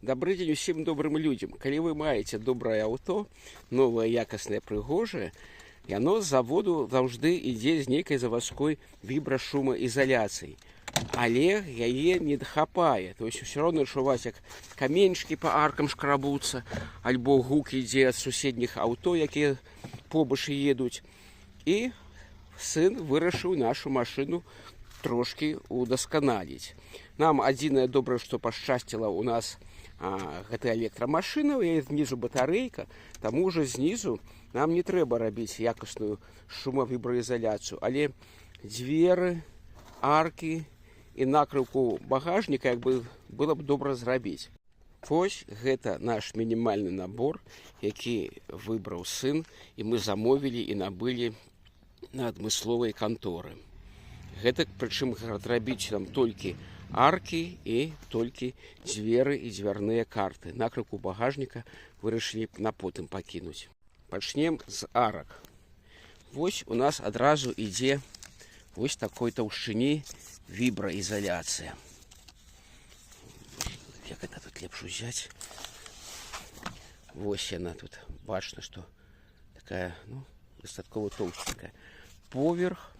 Добрый день усім добрым людям. Калі вы маеце добрае аўто, новае, якаснае, прыгожае, яно з заводу заўжды ідзе з нейкай заводской вібрашумаізаляцыяй. Але яе не хапае. То есть все роўно чуваць, як каменьчыкі па аркам шкрабуцца, альбо гук ідзе ад суседніх аўто, якія побач едуць. І сын вырашыў нашу машыну трошки удасканаліць. Нам адзінае добрае, што пашчасціла у нас гэта электрамашына, у яе знізу батарэйка, таму ўжо знізу нам не трэба рабіць якасную шумавібраізаляцыю, але дзверы, аркі і накрыўку багажніка як бы было б добра зрабіць. Вось гэта наш мінімальны набор, які выбраў сын, і мы замовілі і набылі на адмысловай канторы. Гэта прычым рабіць нам толькі аркі і толькі дзверы і дзвярныя карты. Накрыўку багажніка вырашылі на потым пакінуць. Пачнем з арак. Вось у нас адразу ідзе вось такой таўшчыні вібраізаляцыя. Як гэта тут лепш узяць? Вось яна тут. Бачна, што такая, дастаткова тоўстенькая. Поверх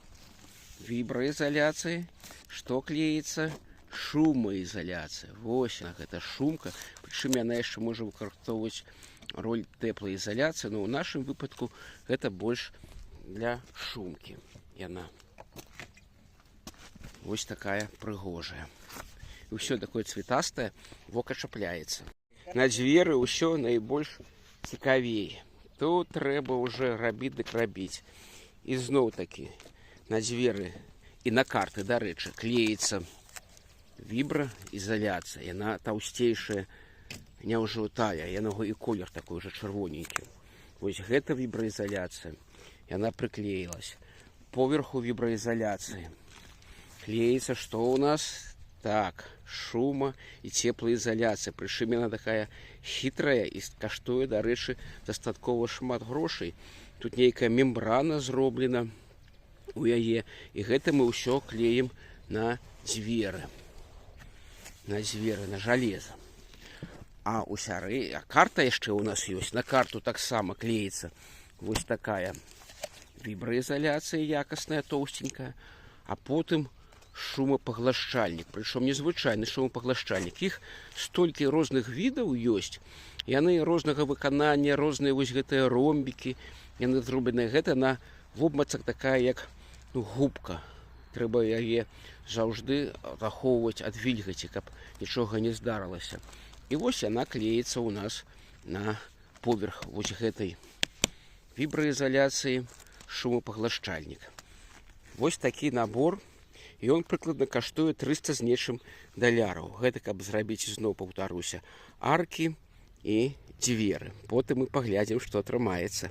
вібраізаляцыі, што клеіцца? Шумаізаляцыя. Вось яна, гэта шумка. Прычым яна яшчэ можа выкарыстоўваць роль тэплаізаляцыі, но ў нашым выпадку гэта больш для шумкі. Яна вось такая прыгожая. І ўсё такое цветастае, вока чапляецца. На дзверы ўсё найбольш цікавей. Тут трэба ўжо рабіць дык рабіць. І зноў такі на дзверы і на карты, дарэчы, клеіцца вібраізаляцыя. Яна таўсцейшая, не ўжо тая, яна і колер такой жа чырвоненькі. Вось гэта вібраізаляцыя. Яна прыклеілась. Поверху вібраізаляцыі клеіцца, што ў нас? Так, шума і цеплаізаляцыя. Прычым яна такая хітрая і каштуе, дарэчы, дастаткова шмат грошай. Тут нейкая мембрана зроблена у яе. І гэта мы ўсё клеім на дзверы. На дзверы, на жалеза. А карта яшчэ ў нас ёсць. На карту таксама клеіцца вось такая вібраізаляцыя якасная, тоўстенькая. А потым шумапаглашчальнік. Прычым незвычайны шумапаглашчальнік. Іх столькі розных відаў ёсць. Яны рознага выканання, розныя вось гэтыя ромбікі. Яны зроблены гэта на вобмацах такая, як губка. Трэба яе заўжды захоўваць ад вільгаці, каб нічога не здарылася. І вось яна клеіцца ў нас на поверх вось гэтай вібраізаляцыі шумапаглашчальнік. Вось такі набор. Ён прыкладна каштуе 300 з нечым даляраў. Гэта каб зрабіць, зноў паўтаруся, аркі і дзверы. Потым мы паглядзім, што атрымаецца.